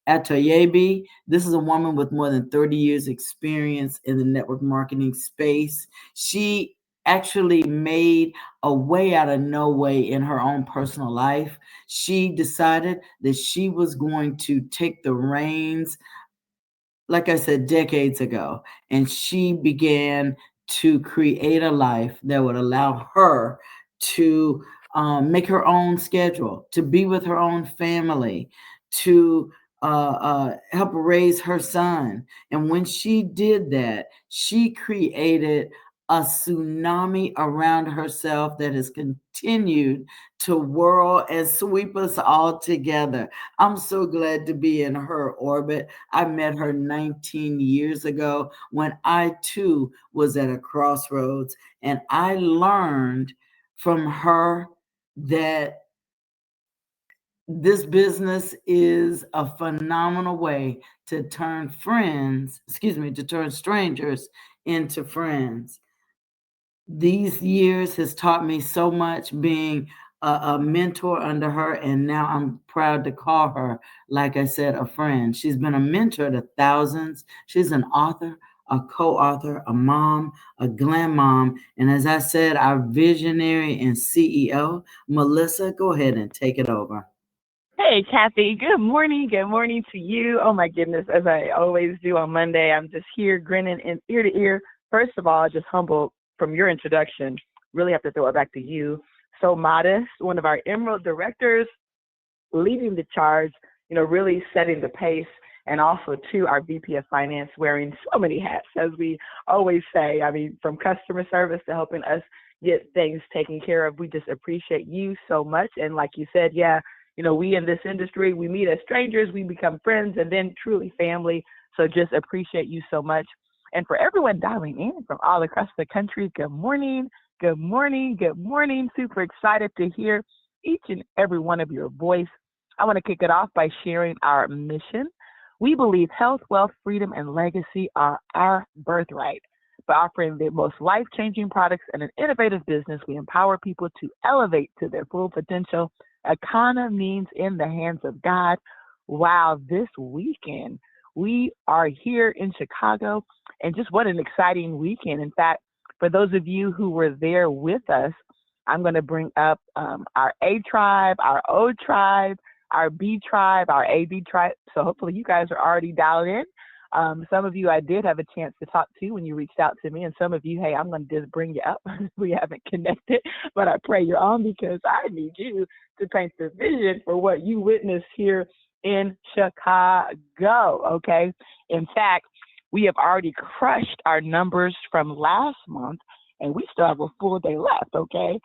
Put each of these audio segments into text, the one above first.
Atoyebi. This is a woman with more than 30 years experience in the network marketing space. She actually made a way out of no way in her own personal life. She decided that she was going to take the reins, like I said, decades ago, and she began to create a life that would allow her to make her own schedule, to be with her own family, to help raise her son. And when she did that, she created a tsunami around herself that has continued to whirl and sweep us all together. I'm so glad to be in her orbit. I met her 19 years ago when I too was at a crossroads, and I learned from her that this business is a phenomenal way to turn to turn strangers into friends. These years has taught me so much, being a mentor under her, and now I'm proud to call her, like I said, a friend. She's been a mentor to thousands. She's an author, a co-author, a mom, a glam mom, and as I said, our visionary and CEO. Melissa, go ahead and take it over. Hey, Kathy. Good morning. Good morning to you. Oh my goodness, as I always do on Monday, I'm just here grinning in ear to ear. First of all, just humbled from your introduction. Really have to throw it back to you. So modest, one of our Emerald directors, leading the charge, really setting the pace. And also, to our VP of Finance, wearing so many hats, as we always say. I mean, from customer service to helping us get things taken care of. We just appreciate you so much. And like you said, yeah, we in this industry, we meet as strangers, we become friends, and then truly family. So just appreciate you so much. And for everyone dialing in from all across the country, good morning, good morning, good morning. Super excited to hear each and every one of your voice. I want to kick it off by sharing our mission. We believe health, wealth, freedom, and legacy are our birthright. By offering the most life changing products and an innovative business, we empower people to elevate to their full potential. Economies in the hands of God. Wow, this weekend we are here in Chicago, and just what an exciting weekend. In fact, for those of you who were there with us, I'm going to bring up our A tribe, our O tribe, our B tribe, our AB tribe. So hopefully you guys are already dialed in. Some of you I did have a chance to talk to when you reached out to me, and some of you, hey, I'm going to just bring you up. We haven't connected, but I pray you're on because I need you to paint the vision for what you witnessed here in Chicago. Okay. In fact, we have already crushed our numbers from last month, and we still have a full day left. Okay.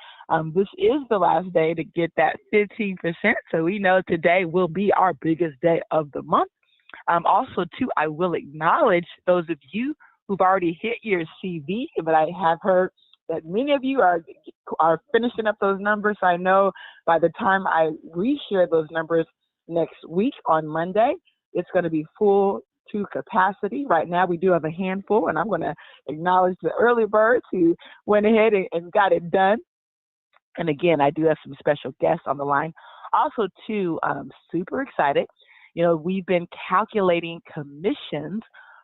This is the last day to get that 15%. So we know today will be our biggest day of the month. Also, too, I will acknowledge those of you who've already hit your CV, but I have heard that many of you are finishing up those numbers. So I know by the time I reshare those numbers next week on Monday, it's going to be full to capacity. Right now, we do have a handful, and I'm going to acknowledge the early birds who went ahead and got it done. And again, I do have some special guests on the line. Also, too, I'm super excited. We've been calculating commissions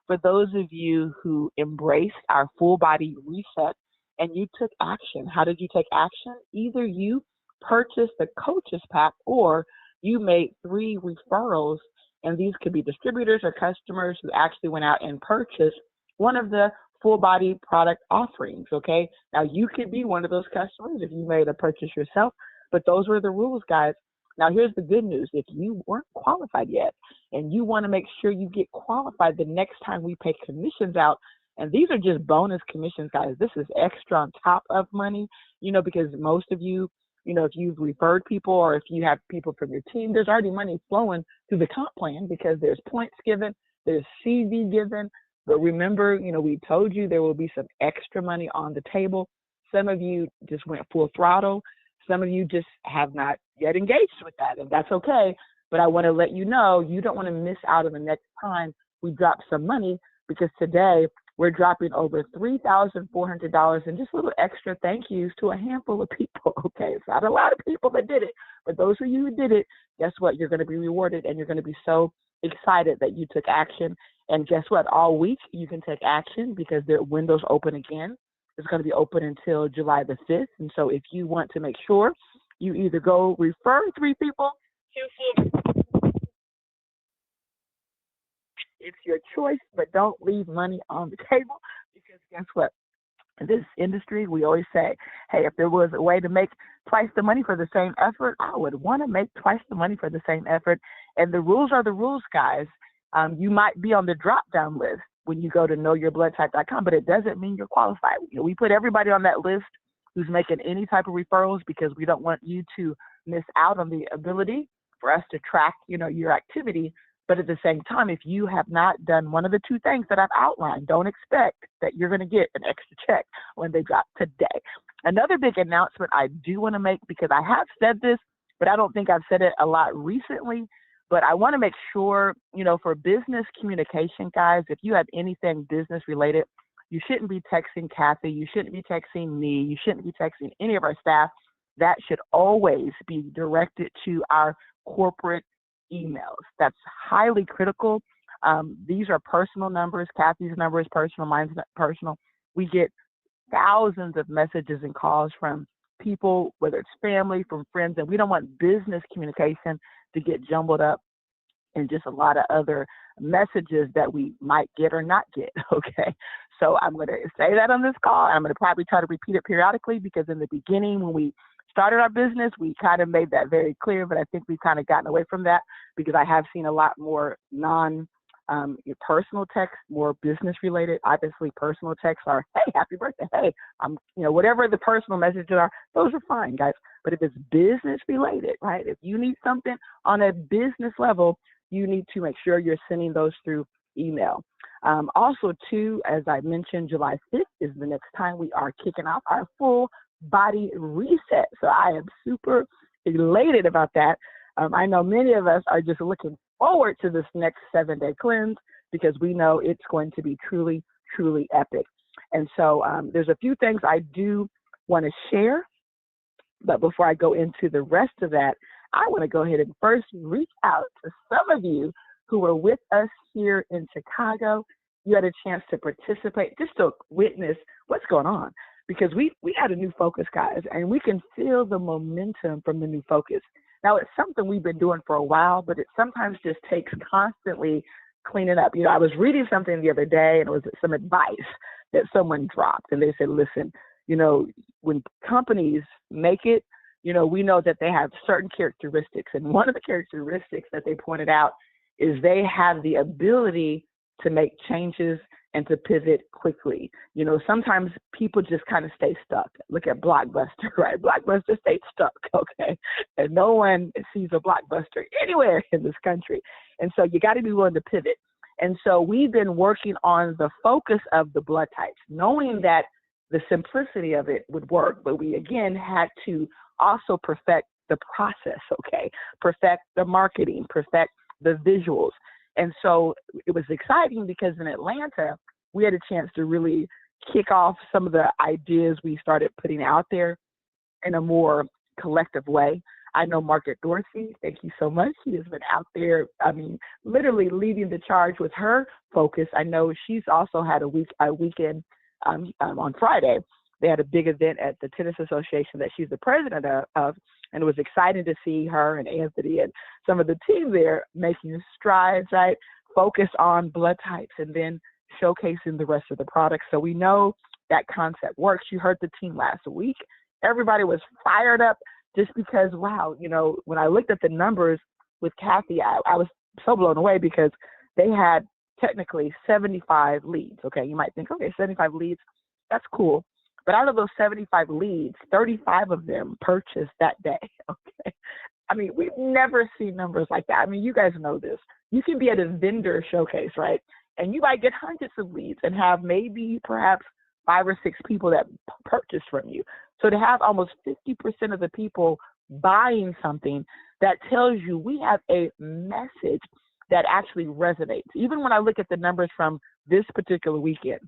for those of you who embraced our full body reset and you took action. How did you take action? Either you purchased the coaches pack or you made 3 referrals, and these could be distributors or customers who actually went out and purchased one of the full body product offerings. Okay. Now you could be one of those customers if you made a purchase yourself, but those were the rules, guys. Now, here's the good news. If you weren't qualified yet and you want to make sure you get qualified the next time we pay commissions out, and these are just bonus commissions, guys. This is extra on top of money, because most of you, if you've referred people or if you have people from your team, there's already money flowing through the comp plan because there's points given, there's CV given. But remember, we told you there will be some extra money on the table. Some of you just went full throttle. Some of you just have not yet engaged with that, and that's okay. But I want to let you know you don't want to miss out on the next time we drop some money, because today we're dropping over $3,400 and just little extra thank yous to a handful of people. Okay, it's not a lot of people that did it, but those of you who did it, guess what? You're going to be rewarded, and you're going to be so excited that you took action. And guess what? All week you can take action because their windows open again. It's going to be open until July the 5th. And so if you want to make sure you either go refer 3 people, it's your choice, but don't leave money on the table because guess what? In this industry, we always say, hey, if there was a way to make twice the money for the same effort, I would want to make twice the money for the same effort. And the rules are the rules, guys. You might be on the drop-down list when you go to knowyourbloodtype.com, but it doesn't mean you're qualified. We put everybody on that list who's making any type of referrals because we don't want you to miss out on the ability for us to track, your activity. But at the same time, if you have not done one of the 2 things that I've outlined, don't expect that you're going to get an extra check when they drop today. Another big announcement I do want to make, because I have said this, but I don't think I've said it a lot recently, but I want to make sure, for business communication, guys, if you have anything business related, you shouldn't be texting Kathy. You shouldn't be texting me. You shouldn't be texting any of our staff. That should always be directed to our corporate emails. That's highly critical. These are personal numbers. Kathy's number is personal. Mine's not personal. We get thousands of messages and calls from people, whether it's family, from friends, and we don't want business communication to get jumbled up and just a lot of other messages that we might get or not get. Okay. So I'm going to say that on this call. I'm going to probably try to repeat it periodically because in the beginning, when we started our business, we kind of made that very clear, but I think we've kind of gotten away from that because I have seen a lot more personal texts, more business related. Obviously, personal texts are, hey, happy birthday. Hey, whatever the personal messages are, those are fine, guys. But if it's business related, right? If you need something on a business level, you need to make sure you're sending those through email. Also, too, as I mentioned, July 5th is the next time we are kicking off our full body reset. So I am super elated about that. I know many of us are just looking forward to this next 7-day cleanse because we know it's going to be truly, truly epic. And so there's a few things I do want to share. But before I go into the rest of that, I want to go ahead and first reach out to some of you who were with us here in Chicago. You had a chance to participate, just to witness what's going on. Because we had a new focus, guys, and we can feel the momentum from the new focus. Now, it's something we've been doing for a while, but it sometimes just takes constantly cleaning up. I was reading something the other day, and it was some advice that someone dropped, and they said, listen, when companies make it, we know that they have certain characteristics, and one of the characteristics that they pointed out is they have the ability to make changes and to pivot quickly. Sometimes people just kind of stay stuck. Look at Blockbuster, right? Blockbuster stayed stuck, okay? And no one sees a Blockbuster anywhere in this country. And so you got to be willing to pivot. And so we've been working on the focus of the blood types, knowing that the simplicity of it would work, but we again had to also perfect the process, okay? Perfect the marketing, perfect the visuals. And so it was exciting because in Atlanta, we had a chance to really kick off some of the ideas we started putting out there in a more collective way. I know Margaret Dorsey, thank you so much. She has been out there, literally leading the charge with her focus. I know she's also had a weekend on Friday. They had a big event at the Tennis Association that she's the president of, and it was exciting to see her and Anthony and some of the team there making strides, right? Focus on blood types and then showcasing the rest of the products. So we know that concept works. You heard the team last week. Everybody was fired up just because, wow, when I looked at the numbers with Kathy, I was so blown away because they had technically 75 leads. Okay, you might think, okay, 75 leads, that's cool. But out of those 75 leads, 35 of them purchased that day, okay? We've never seen numbers like that. You guys know this. You can be at a vendor showcase, right? And you might get hundreds of leads and have maybe perhaps 5 or 6 people that purchase from you. So to have almost 50% of the people buying something, that tells you we have a message that actually resonates. Even when I look at the numbers from this particular weekend,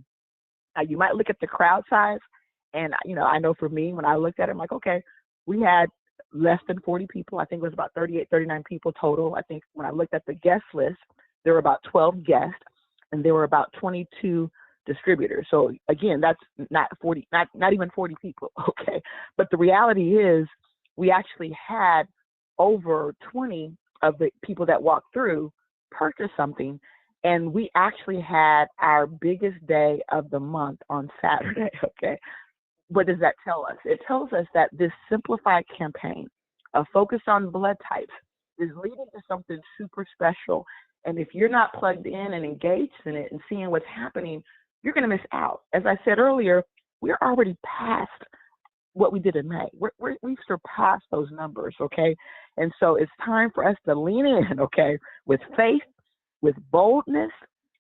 you might look at the crowd size. And, I know for me, when I looked at it, I'm like, okay, we had less than 40 people. I think it was about 38, 39 people total. I think when I looked at the guest list, there were about 12 guests, and there were about 22 distributors. So again, that's not even 40 people, okay? But the reality is we actually had over 20 of the people that walked through purchase something, and we actually had our biggest day of the month on Saturday, okay? What does that tell us? It tells us that this simplified campaign, a focus on blood types, is leading to something super special. And if you're not plugged in and engaged in it and seeing what's happening, you're going to miss out. As I said earlier, we're already past what we did in May. We've surpassed those numbers, okay? And so it's time for us to lean in, okay, with faith, with boldness,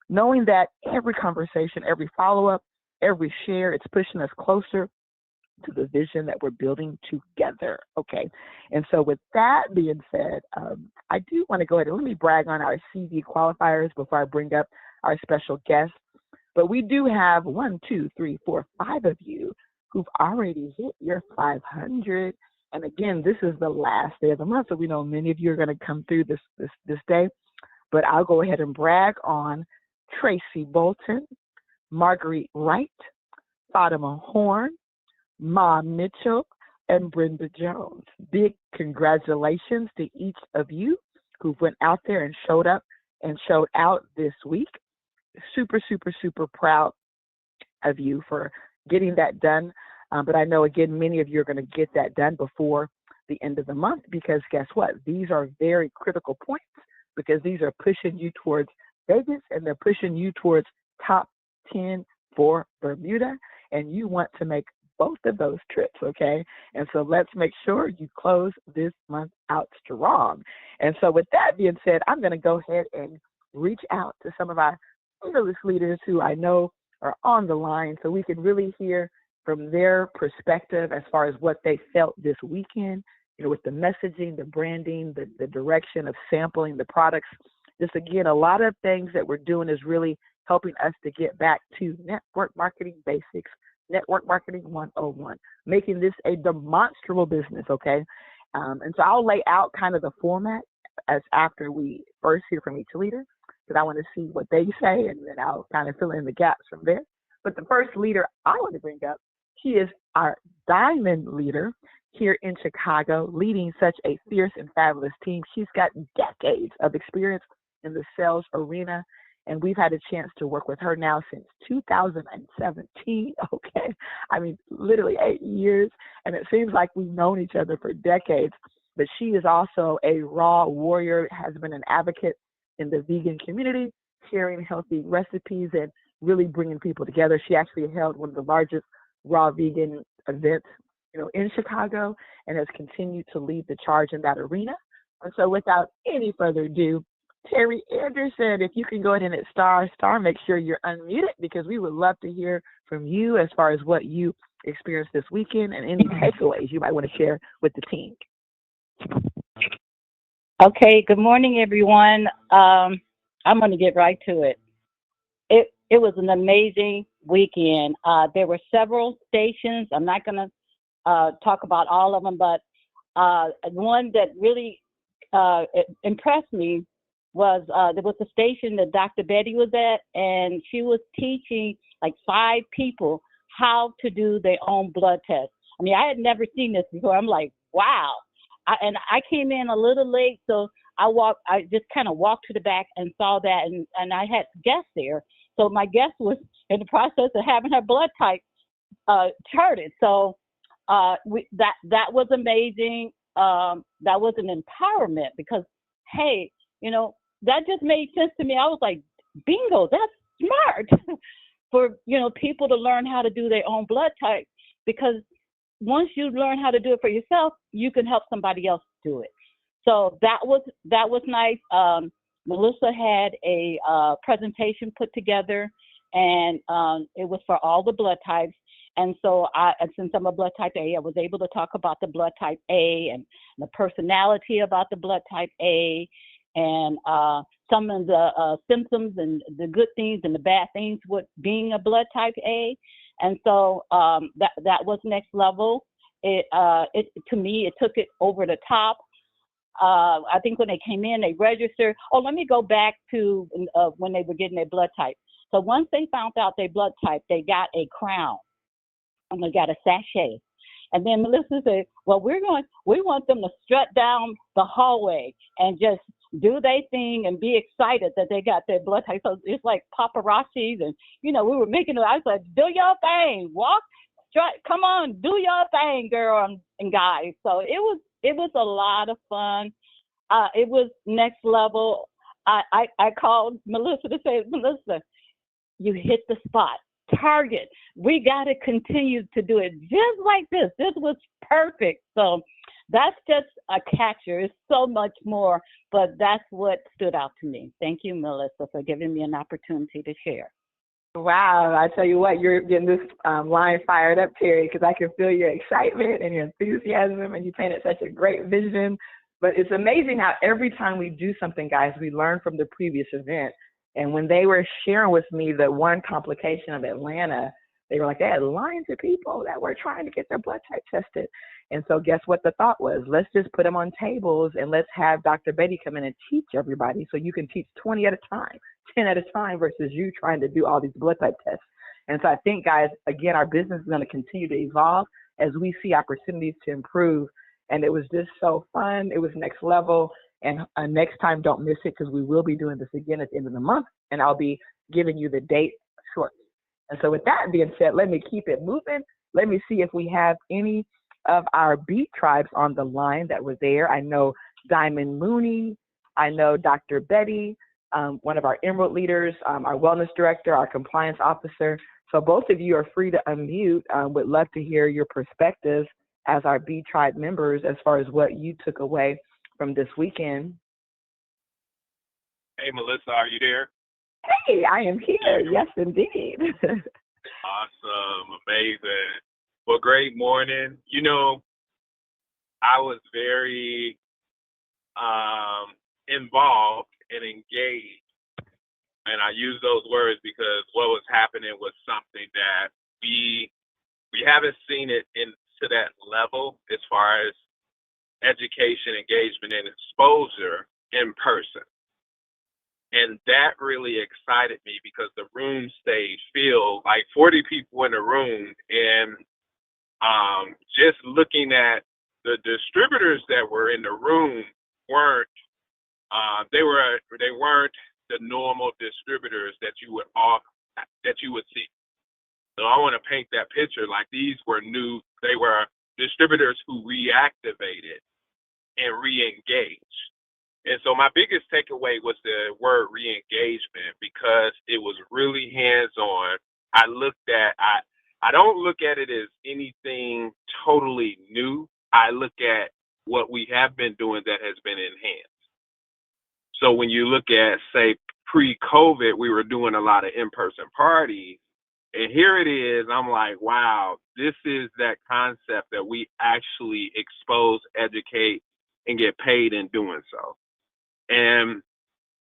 knowing that every conversation, every follow-up, every share, it's pushing us closer to the vision that we're building together, okay? And so with that being said, I do want to go ahead and let me brag on our CV qualifiers before I bring up our special guest. But we do have 1, 2, 3, 4, 5 of you who've already hit your 500. And again, this is the last day of the month, so we know many of you are going to come through this day. But I'll go ahead and brag on Tracy Bolton, Marguerite Wright, Fatima Horn, Ma Mitchell, and Brenda Jones. Big congratulations to each of you who went out there and showed up and showed out this week. Super, super, super proud of you for getting that done. But I know, again, many of you are going to get that done before the end of the month, because guess what? These are very critical points, because these are pushing you towards Vegas and they're pushing you towards top 10 for Bermuda. And you want to make both of those trips, okay? And so let's make sure you close this month out strong. And so with that being said, I'm going to go ahead and reach out to some of our fearless leaders who I know are on the line, so we can really hear from their perspective as far as what they felt this weekend, you know, with the messaging, the branding, the direction of sampling the products. Just again, a lot of things that we're doing is really helping us to get back to network marketing basics, network marketing 101, making this a demonstrable business, okay? And so I'll lay out kind of the format as after we first hear from each leader, because I want to see what they say, and then I'll kind of fill in the gaps from there. But the first leader I want to bring up, she is our diamond leader here in Chicago, leading such a fierce and fabulous team. She's got decades of experience in the sales arena, and we've had a chance to work with her now since 2017, okay? I mean, literally 8 years, and it seems like we've known each other for decades. But she is also a raw warrior, has been an advocate in the vegan community, sharing healthy recipes and really bringing people together. She actually held one of the largest raw vegan events, you know, in Chicago, and has continued to lead the charge in that arena. And so without any further ado, Terry Anderson, if you can go ahead and hit star, make sure you're unmuted, because we would love to hear from you as far as what you experienced this weekend and any takeaways you might want to share with the team. Okay, good morning, everyone. I'm going to get right to it. It was an amazing weekend. There were several stations. I'm not going to talk about all of them, but one that really impressed me was there was a station that Dr. Betty was at, and she was teaching like 5 people how to do their own blood test. I mean, I had never seen this before. I'm like, wow. And I came in a little late, so I just kind of walked to the back and saw that, and I had guests there. So my guest was in the process of having her blood type charted. So that was amazing. That was an empowerment, because, hey, you know, that just made sense to me. I was like, bingo, that's smart for, you know, people to learn how to do their own blood type, because once you learn how to do it for yourself, you can help somebody else do it. So that was nice. Melissa had a presentation put together, and it was for all the blood types. And so since I'm a blood type A, I was able to talk about the blood type A and the personality about the blood type A, and some of the symptoms and the good things and the bad things with being a blood type A. And so that was next level. To me, it took it over the top. I think when they came in, they registered. Oh, let me go back to when they were getting their blood type. So once they found out their blood type, they got a crown and they got a sachet. And then Melissa said, well, we want them to strut down the hallway and just do their thing and be excited that they got their blood type. So it's like paparazzis, and, we were making it. I was like, do your thing, walk, strut, come on, do your thing, girl and guys. So it was a lot of fun. It was next level. I called Melissa to say, Melissa, you hit the spot. Target. We got to continue to do it just like this. This was perfect. So that's just a catcher. It's so much more, but that's what stood out to me. Thank you, Melissa, for giving me an opportunity to share. Wow, I tell you what, you're getting this line fired up, Terry, because I can feel your excitement and your enthusiasm, and you painted such a great vision. But it's amazing how every time we do something, guys, we learn from the previous event. And when they were sharing with me the one complication of Atlanta, they were like, they had lines of people that were trying to get their blood type tested. And so guess what the thought was? Let's just put them on tables and let's have Dr. Betty come in and teach everybody so you can teach 20 at a time, 10 at a time versus you trying to do all these blood type tests. And so I think, guys, again, our business is going to continue to evolve as we see opportunities to improve. And it was just so fun. It was next level. And next time, don't miss it, because we will be doing this again at the end of the month, and I'll be giving you the date shortly. And so with that being said, let me keep it moving. Let me see if we have any of our B tribes on the line that were there. I know Diamond Mooney. I know Dr. Betty, one of our Emerald leaders, our wellness director, our compliance officer. So both of you are free to unmute. Would love to hear your perspectives as our B tribe members as far as what you took away from this weekend. Hey, Melissa, are you there? Hey, I am here. Yes, indeed. Awesome. Amazing. Well, great morning. I was very involved and engaged. And I use those words because what was happening was something that we haven't seen it to that level as far as education, engagement, and exposure in person. And that really excited me because the room stayed filled, like 40 people in the room. And just looking at the distributors that were in the room weren't the normal distributors that you would see. So I want to paint that picture like these were new. They were distributors who reactivated and re-engage. And so my biggest takeaway was the word re-engagement because it was really hands-on. I don't look at it as anything totally new. I look at what we have been doing that has been enhanced. So when you look at, say, pre-COVID, we were doing a lot of in-person parties. And here it is, I'm like, wow, this is that concept that we actually expose, educate, and get paid in doing so. And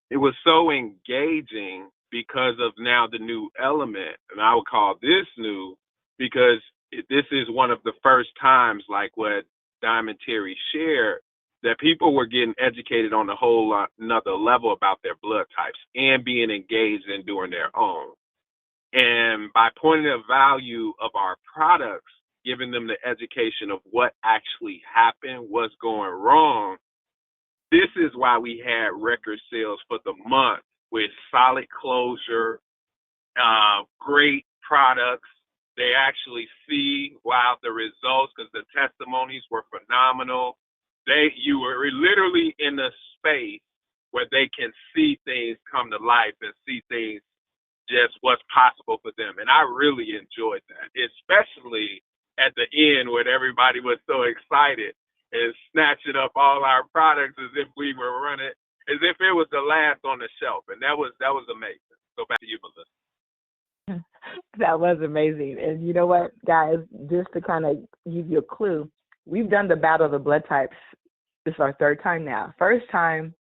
it was so engaging because of now the new element, and I would call this new because this is one of the first times, like what Diamond Terry shared, that people were getting educated on a whole another level about their blood types and being engaged in doing their own. And by pointing the value of our products, giving them the education of what actually happened, what's going wrong, this is why we had record sales for the month with solid closure, great products. They actually see, wow, the results, because the testimonies were phenomenal. You were literally in a space where they can see things come to life and see things just what's possible for them. And I really enjoyed that, especially at the end when everybody was so excited and snatching up all our products as if we were running, as if it was the last on the shelf. And that was amazing. So back to you, Melissa. That was amazing. And you know what, guys, just to kind of give you a clue, we've done the Battle of the Blood Types. This is our third time now. First time,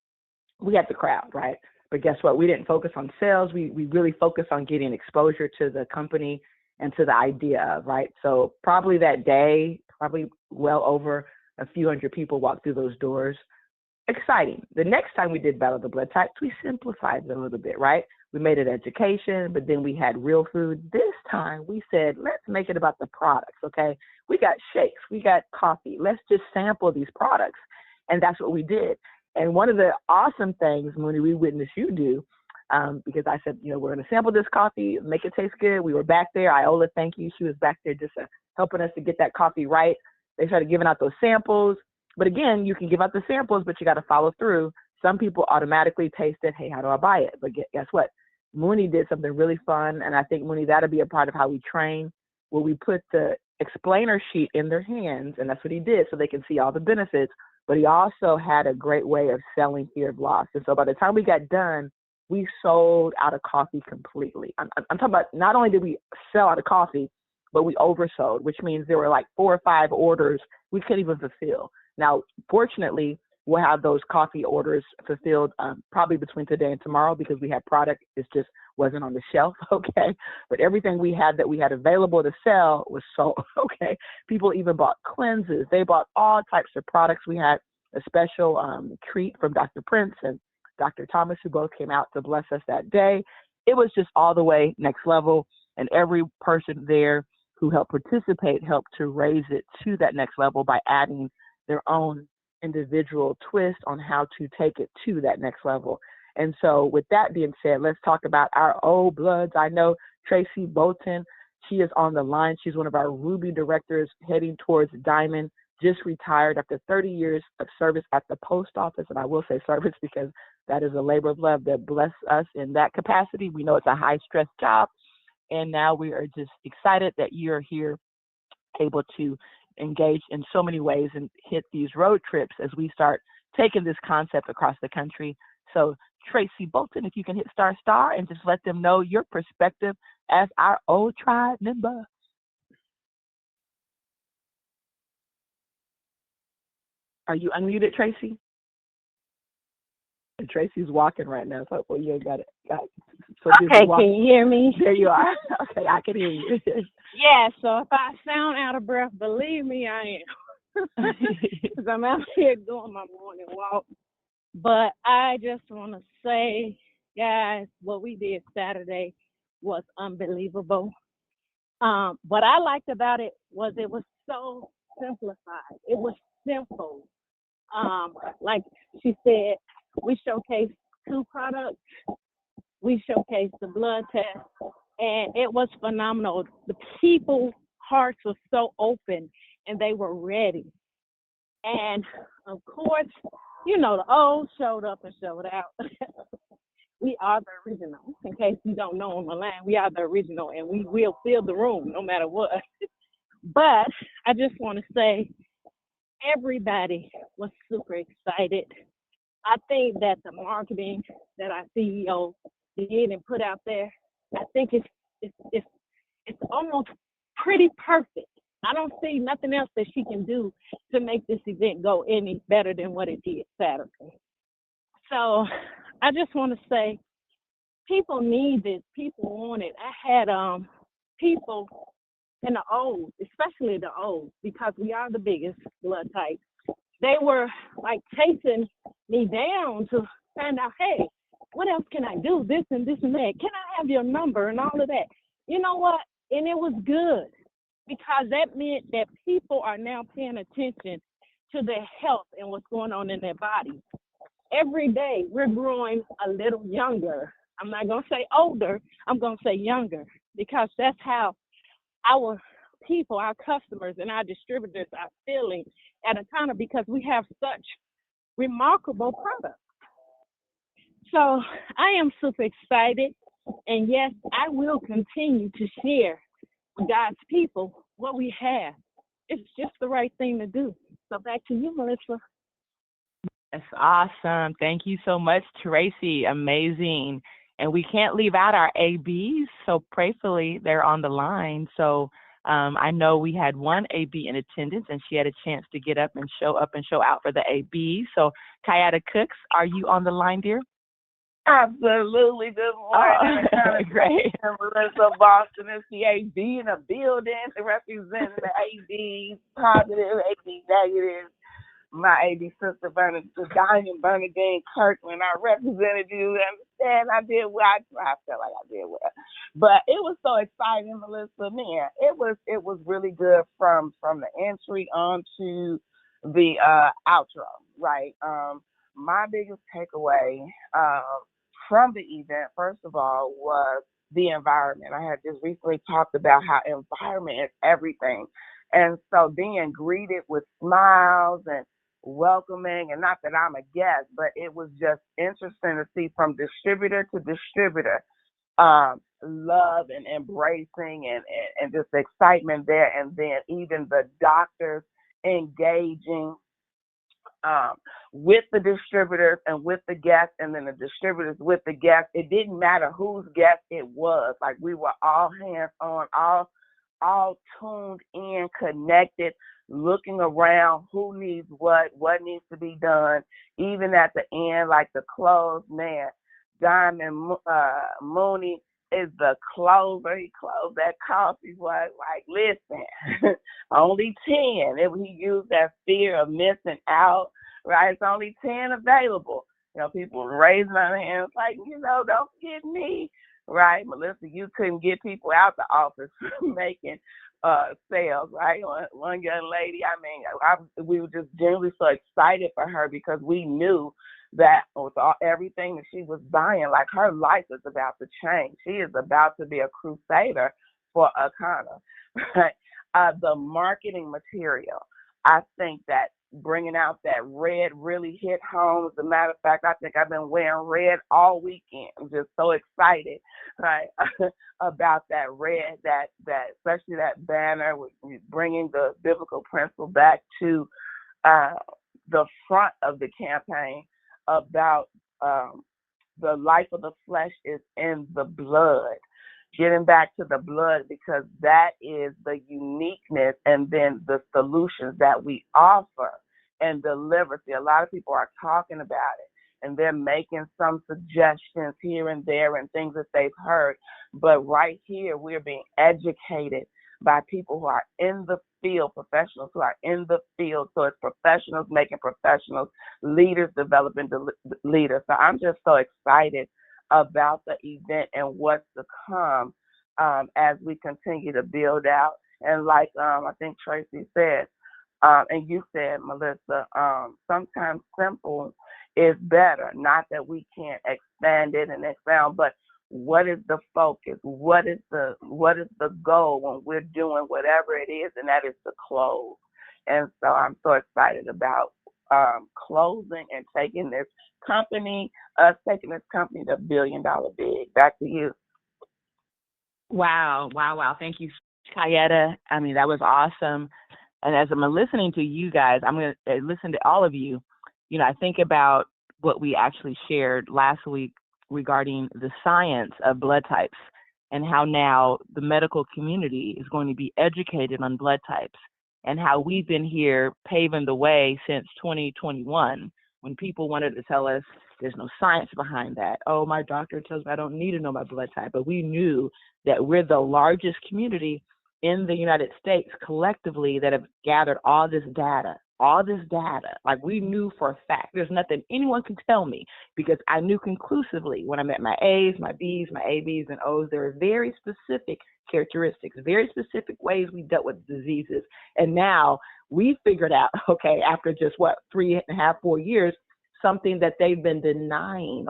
we had the crowd, right? But guess what? We didn't focus on sales. We really focused on getting exposure to the company and to the idea of, right? So probably that day, well over a few hundred people walked through those doors. exciting. The next time we did Battle of the Blood Types, we simplified it a little bit, right? We made it education, but then we had real food. This time we said, let's make it about the products, okay? We got shakes, we got coffee. Let's just sample these products. And that's what we did. And one of the awesome things, Mooney, we witnessed you do, because I said, we're going to sample this coffee, make it taste good. We were back there. Iola, thank you. She was back there just helping us to get that coffee right. They started giving out those samples. But again, you can give out the samples, but you got to follow through. Some people automatically taste it. Hey, how do I buy it? But guess what? Mooney did something really fun. And I think, Mooney, that'll be a part of how we train, where we put the explainer sheet in their hands. And that's what he did, so they can see all the benefits. But he also had a great way of selling fear of loss. And so by the time we got done, we sold out of coffee completely. I'm talking about, not only did we sell out of coffee, but we oversold, which means there were like 4 or 5 orders we couldn't even fulfill. Now, fortunately, we'll have those coffee orders fulfilled probably between today and tomorrow, because we had product. It just wasn't on the shelf, okay? But everything we had that we had available to sell was sold, okay? People even bought cleanses. They bought all types of products. We had a special treat from Dr. Prince and Dr. Thomas, who both came out to bless us that day. It was just all the way next level, and every person there who helped participate helped to raise it to that next level by adding their own individual twist on how to take it to that next level. And so with that being said, let's talk about our old bloods. I know Tracy Bolton, she is on the line. She's one of our Ruby directors heading towards Diamond, just retired after 30 years of service at the post office. And I will say service because that is a labor of love that bless us in that capacity. We know it's a high stress job. And now we are just excited that you're here, able to engage in so many ways and hit these road trips as we start taking this concept across the country. So Tracy Bolton, if you can hit ** and just let them know your perspective as our old tribe member. Are you unmuted, Tracy? And Tracy's walking right now, so hopefully you got it. So okay, can you hear me? There you are. Okay, I can hear you. Yeah, so if I sound out of breath, believe me, I am. Because I'm out here doing my morning walk. But I just want to say, guys, what we did Saturday was unbelievable. What I liked about it was so simplified. It was simple. Like she said, we showcased 2 products. We showcased the blood test, and it was phenomenal. The people's hearts were so open, and they were ready. And of course, the old showed up and showed out. We are the original. In case you don't know on the line, we are the original, and we will fill the room no matter what. But I just want to say, everybody was super excited. I think that the marketing that our CEO did and put out there, I think it's almost pretty perfect. I don't see nothing else that she can do to make this event go any better than what it did Saturday. So I just want to say, people need this. People want it. I had people in the O's, especially the O's, because we are the biggest blood type. They were like chasing me down to find out, hey, what else can I do? This and this and that. Can I have your number and all of that? You know what? And it was good, because that meant that people are now paying attention to their health and what's going on in their body. Every day we're growing a little younger. I'm not going to say older. I'm going to say younger, because that's how our people, our customers, and our distributors are feeling at a time, because we have such remarkable products. So I am super excited. And yes, I will continue to share with God's people what we have. It's just the right thing to do. So back to you, Melissa. That's awesome. Thank you so much, Tracy. Amazing. And we can't leave out our ABs, so prayerfully they're on the line. So I know we had one AB in attendance, and she had a chance to get up and show out for the AB. So Kayada Cooks, are you on the line, dear? Absolutely. Good morning. Oh, great. Melissa Boston is the AB in a building representing the AB positive, AB negative. my AD sister, Diamond Bernadine Kirkland. I represented you. Understand? I did well. I felt like I did well. But it was so exciting, Melissa. Man, it was really good from the entry on to the outro, right? My biggest takeaway from the event, first of all, was the environment. I had just recently talked about how environment is everything. And so being greeted with smiles and welcoming, and not that I'm a guest, but it was just interesting to see from distributor to distributor, love and embracing and just excitement there. And then even the doctors engaging with the distributors and with the guests, and then the distributors with the guests. It didn't matter whose guest it was. Like, we were all hands on, all tuned in, connected, looking around, who needs what needs to be done. Even at the end, like the close, man, Diamond Mooney is the closer. He closed that coffee. Was like, listen, only 10. He used that fear of missing out, right? It's only 10 available. You know, people raising their hands like, don't forget me, right? Melissa, you couldn't get people out the office making sales, right? One young lady, we were just generally so excited for her because we knew that with everything that she was buying, like, her life is about to change. She is about to be a crusader for Akana. Right? The marketing material, I think that bringing out that red really hit home. As a matter of fact, I think I've been wearing red all weekend. I'm just so excited, right, about that red, that especially that banner with bringing the biblical principle back to the front of the campaign about the life of the flesh is in the blood. Getting back to the blood, because that is the uniqueness and then the solutions that we offer and deliver. See, a lot of people are talking about it and they're making some suggestions here and there and things that they've heard. But right here, we're being educated by people who are in the field, professionals who are in the field. So it's professionals making professionals, leaders developing leaders. So I'm just so excited about the event and what's to come as we continue to build out. And like I think Tracy said, and you said, Melissa, sometimes simple is better. Not that we can't expand it and expound, but what is the focus? What is the goal when we're doing whatever it is, and that is to close. And so I'm so excited about closing and taking this company to $1 billion big. Back to you. Wow. Thank you, Kayetta. I mean, that was awesome. And as I'm listening to you guys, I'm going to listen to all of you. I think about what we actually shared last week regarding the science of blood types and how now the medical community is going to be educated on blood types, and how we've been here paving the way since 2021 when people wanted to tell us there's no science behind that. Oh, my doctor tells me I don't need to know my blood type. But we knew that we're the largest community in the United States collectively that have gathered all this data. Like, we knew for a fact. There's nothing anyone can tell me, because I knew conclusively when I met my A's, my B's, my ABs, and O's, there are very specific characteristics, very specific ways we dealt with diseases. And now we figured out, okay, after just 3.5, 4 years, something that they've been denying,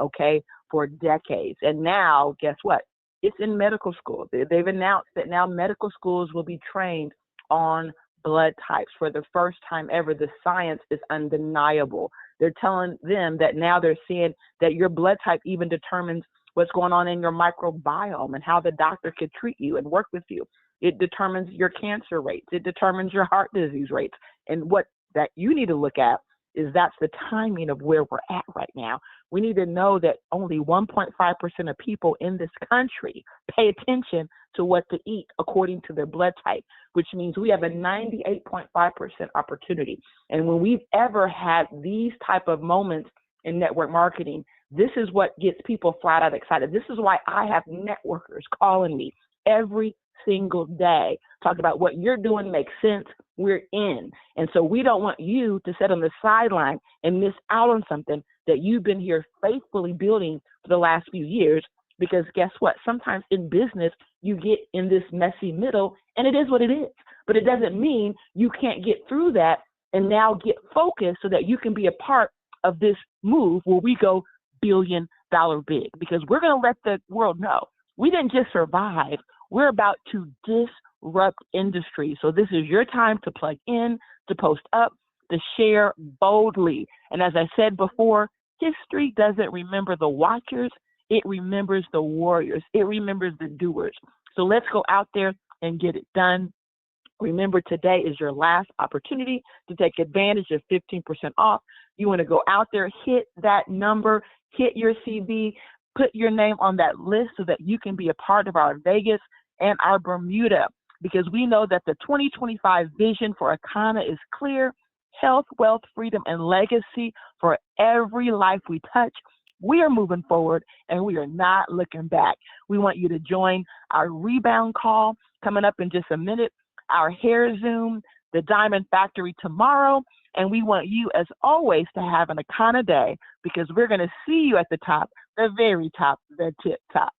for decades. And now, guess what? It's in medical school. They've announced that now medical schools will be trained on blood types for the first time ever. The science is undeniable. They're telling them that now they're seeing that your blood type even determines what's going on in your microbiome and how the doctor could treat you and work with you. It determines your cancer rates. It determines your heart disease rates. And what that you need to look at is that's the timing of where we're at right now. We need to know that only 1.5% of people in this country pay attention to what to eat according to their blood type, which means we have a 98.5% opportunity. And when we've ever had these type of moments in network marketing, this is what gets people flat out excited. This is why I have networkers calling me every single day. Talk about what you're doing makes sense. We're in. And so we don't want you to sit on the sideline and miss out on something that you've been here faithfully building for the last few years. Because guess what? Sometimes in business, you get in this messy middle, and it is what it is. But it doesn't mean you can't get through that and now get focused so that you can be a part of this move where we go $1 billion big. Because we're going to let the world know we didn't just survive. We're about to disrupt industry. So this is your time to plug in, to post up, to share boldly. And as I said before, history doesn't remember the watchers. It remembers the warriors. It remembers the doers. So let's go out there and get it done. Remember, today is your last opportunity to take advantage of 15% off. You want to go out there, hit that number, hit your CV, put your name on that list so that you can be a part of our Vegas and our Bermuda, because we know that the 2025 vision for Akana is clear: health, wealth, freedom, and legacy for every life we touch. We are moving forward, and we are not looking back. We want you to join our rebound call coming up in just a minute, our hair Zoom, the Diamond Factory tomorrow, and we want you, as always, to have an Akana day, because we're going to see you at the top, the very top, the tip top.